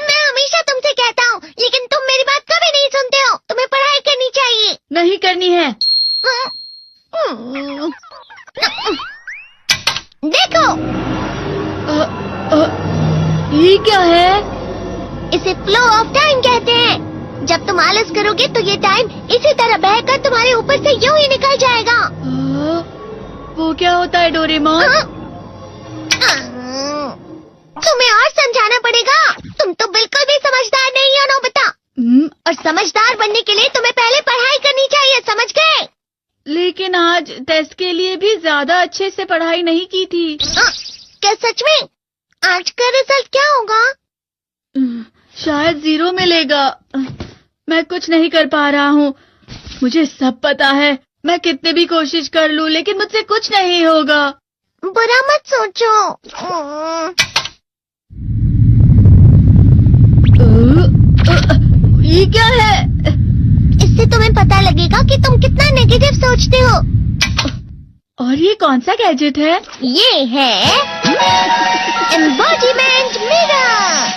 मैं हमेशा तुमसे कहता हूँ, लेकिन तुम मेरी बात कभी नहीं सुनते हो। तुम्हें पढ़ाई करनी चाहिए। नहीं करनी है। देखो, ये क्या है? इसे फ्लो ऑफ टाइम कहते हैं। जब तुम आलस करोगे तो ये टाइम इसी तरह बहकर तुम्हारे ऊपर से यूं ही निकल जाएगा। वो क्या होता है डोरेमोन? तुम्हें और समझाना पड़ेगा। तुम तो बिल्कुल भी समझदार नहीं हो नोबिता। और समझदार बनने के लिए तुम्हें पहले पढ़ाई करनी चाहिए, समझ गए? लेकिन आज टेस्ट के लिए भी ज्यादा अच्छे से पढ़ाई नहीं की थी। क्या सच में? आज का रिजल्ट क्या होगा? शायद 0 मिलेगा। मैं कुछ नहीं कर पा रहा हूँ। मुझे सब पता है। मैं कितने भी कोशिश कर लूँ, लेकिन मुझसे कुछ नहीं होगा। बुरा मत सोचो। ये क्या है? इससे तुम्हें पता लगेगा कि तुम कितना नेगेटिव सोचते हो। और ये कौन सा गैजेट है? ये है embodiment mirror.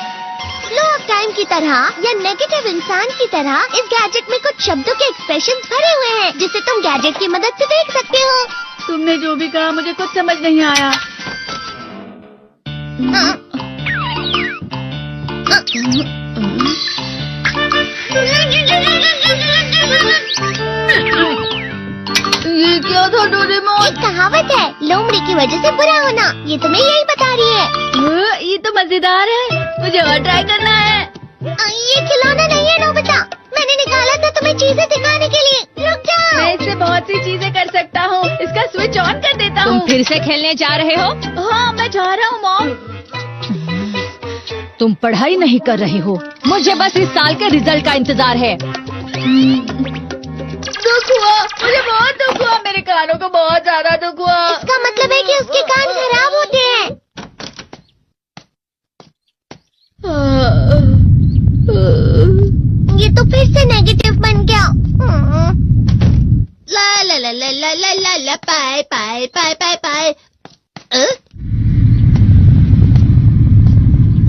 Flow of time की तरह या नेगेटिव इंसान की तरह इस गैजेट में कुछ शब्दों के एक्सप्रेशंस भरे हुए हैं, जिसे तुम गैजेट की मदद से देख सकते हो। तुमने जो भी कहा मुझे कुछ समझ नहीं आया। ये क्या था डोरेमोन? एक कहावत है, लोमड़ी की वजह से बुरा होना। ये तुम्हें यही बता रही है। ये तो मजेदार है। मुझे और ट्राई करना है। ये खिलौना नहीं है नोबिता। मैंने निकाला था तुम्हें चीजें दिखाने के लिए। रुक जाओ। मैं इससे बहुत सी चीजें कर सकता हूँ। इसका स्विच ऑन कर देता हूँ। तुम फिर से खेलने जा रहे हो? हाँ, मैं जा रहा हूँ मॉम। तुम पढ़ाई नहीं कर रही हो। मुझे बस इस साल के रिजल्ट का इंतजार है। दुख हुआ, मुझे बहुत दुख हुआ। मेरे कानों को बहुत ज्यादा दुख हुआ। इसका मतलब है कि उसके कान खराब होते हैं। ये तो फिर से नेगेटिव बन गया। ला ला ला ला ला ला ला ला पाए पाए पाए पाए पाए।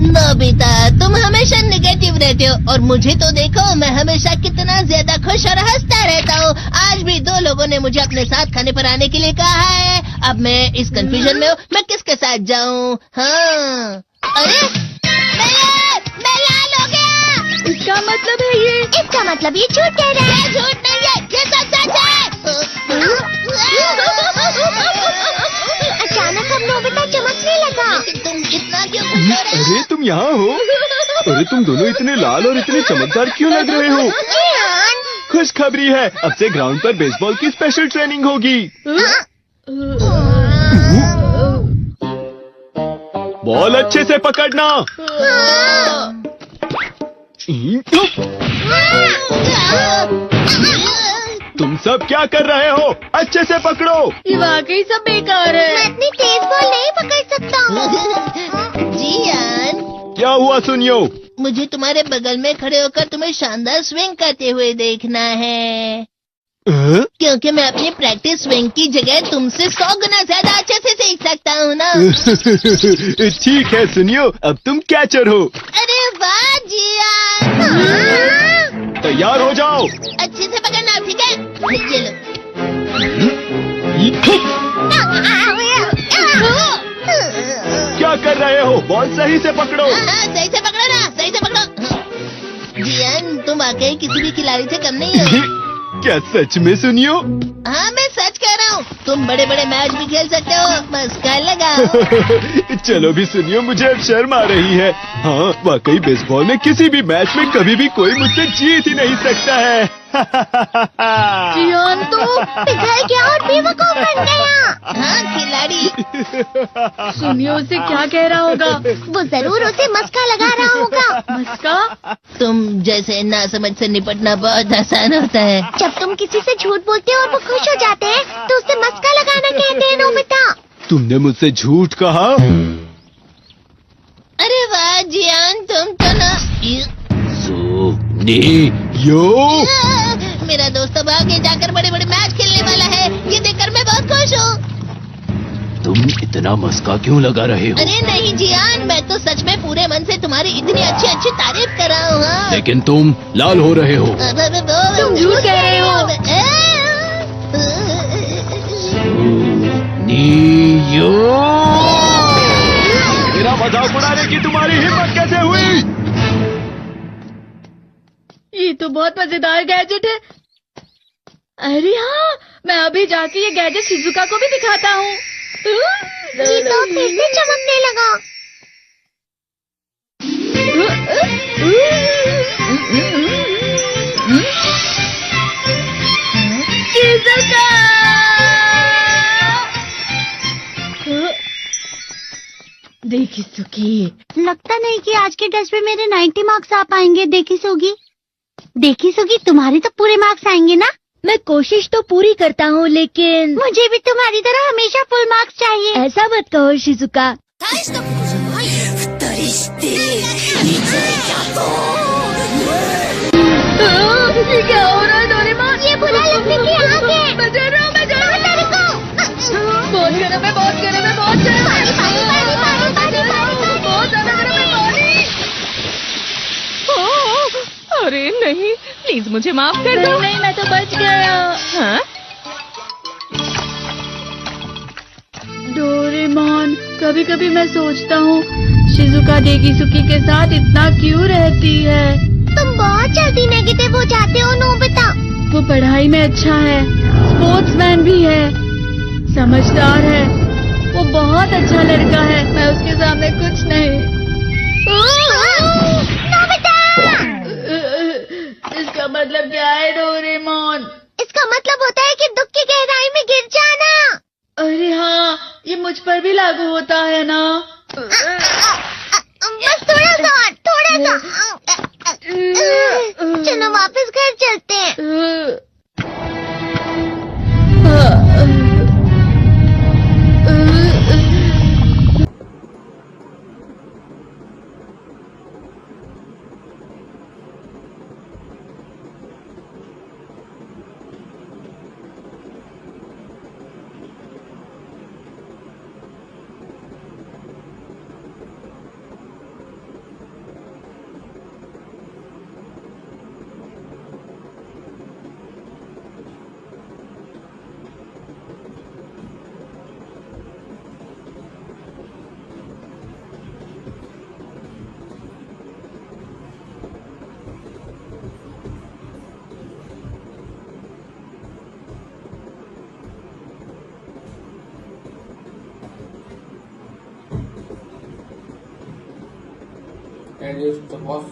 नोबिता, तुम हमेशा नेगेटिव रहते हो और मुझे तो देखो, मैं हमेशा कितना ज्यादा खुश और हंसता रहता हूँ। आज भी 2 लोगों ने मुझे अपने साथ खाने पर आने के लिए कहा है। अब मैं इस कंफ्यूजन में हूँ, मैं किसके साथ जाऊँ? हाँ, अरे मैं लाल हो गया। इसका मतलब है ये? इसका मतलब ये झूठ कह रहा है। झूठ नहीं है, ये सब सच है। अचानक अब नोबिता चमकने लगा। तुम इतना क्यों खुश हो रहे हो? अरे तुम यहाँ हो? अरे तुम दोनों इतने लाल और इतने चमकदार क्यों लग रहे हो? खुशखबरी है, अब से ग्राउंड पर बेसबॉल की स्पेशल ट्रेनिंग होगी। बॉल अच्छे से पकड़ना। तुम सब क्या कर रहे हो? अच्छे से पकड़ो। ये वाकई सब बेकार मैं है। इतनी तेज बॉल नहीं पकड़ सकता हूँ। जियान, क्या हुआ सुनियो? मुझे तुम्हारे बगल में खड़े होकर तुम्हें शानदार स्विंग करते हुए देखना है। क्योंकि मैं अपनी प्रैक्टिस स्विंग की जगह तुमसे 100 गुना ज्यादा अच्छे से सीख सकता हूँ ना। ठीक है सुनियो, अब तुम कैचर हो। अरे वाह जियान। तैयार हो जाओ। अच्छे से पकड़ना, ठीक है? ये लो। क्या कर रहे हो? बॉल सही से पकड़ो। सही से पकड़ो ना, सही से पकड़ो। जियान, तुम वाकई किसी भी खिलाड़ी से कम नहीं हो। क्या सच में सुनियो? हाँ, मैं सच कह रहा हूँ। तुम बड़े बड़े मैच भी खेल सकते हो, बस कर लगाओ। चलो भी सुनियो, मुझे अब शर्म आ रही है। हाँ, वाकई बेसबॉल में किसी भी मैच में कभी भी कोई मुझसे जीत ही नहीं सकता है। जियान तो पिघल गया और बेवकूफ बन गया। हाँ, खिलाड़ी। सुनियो उसे क्या कह रहा होगा? वो जरूर उसे मस्का लगा रहा होगा। मस्का? तुम जैसे नासमझ से निपटना बहुत आसान होता है। जब तुम किसी से झूठ बोलते हो और वो खुश हो जाते हैं, तो उसे मस्का लगाना कहते हैं नोबिता। तुमने मुझसे झूठ कहा? अरे वाह जियान, तुम तो ना। यो मेरा दोस्त अब आगे जाकर बड़े बड़े मैच खेलने वाला है। ये देखकर मैं बहुत खुश हूँ। तुम इतना मस्का क्यों लगा रहे हो? अरे नहीं जियान, मैं तो सच में पूरे मन से तुम्हारी इतनी अच्छी अच्छी तारीफ कर रहा हूँ। हाँ। लेकिन तुम लाल हो रहे हो। तुम झूठ कह रहे हो। नियो, मेरा मजाक उड़ाने की तुम्हारी हिम्मत कैसे हुई? ये तो बहुत मजेदार गैजेट है। अरे हाँ, मैं अभी जाके ये गैजेट शिजुका को भी दिखाता हूँ। जी तो फिर से चमकने लगा। शिजुका! देखी सुकी, लगता नहीं कि आज के टेस्ट में मेरे 90 मार्क्स आ पाएंगे। देखी सोगी तुम्हारे तो पूरे मार्क्स आएंगे ना? मैं कोशिश तो पूरी करता हूँ, लेकिन मुझे भी तुम्हारी तरह हमेशा फुल मार्क्स चाहिए। ऐसा मत कहो शिजुका। ये क्या हो रहा है डोरेमोन? ये बुरा लगने की आग है। मैं डर रहा हूँ, मैं डर रहा हूँ। बहुत गर्म है, बहुत गर्म है, बहुत गर्म है। बहुत ज्यादा गर्म है पानी। अरे नहीं, प्लीज मुझे माफ कर दो। नहीं, मैं तो बच गया। हाँ? डोरेमोन, कभी कभी मैं सोचता हूँ शिजुका डेगिसुकी के साथ इतना क्यों रहती है। तुम बहुत जल्दी नेगेटिव हो जाते हो नोबिता। वो पढ़ाई में अच्छा है, स्पोर्ट्समैन भी है, समझदार है। वो बहुत अच्छा लड़का है। मैं उसके सामने कुछ नहीं। नोबिता! इसका मतलब क्या है डोरेमोन? इसका मतलब होता है कि दुख की गहराई में गिर जाना। अरे हाँ, ये मुझ पर भी लागू होता है ना। बस थोड़ा सा। चलो वापस घर चलते हैं। and use the boss.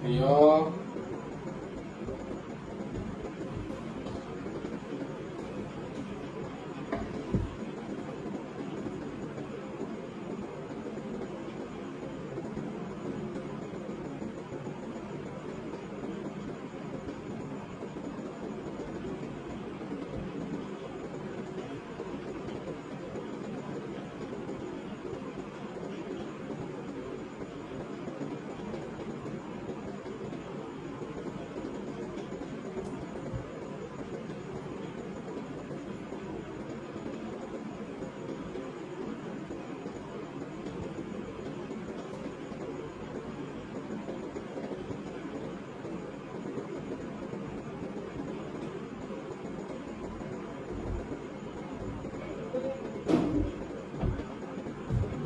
Rio.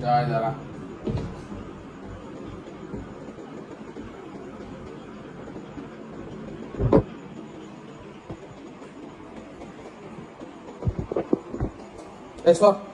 जा जरा Let's go.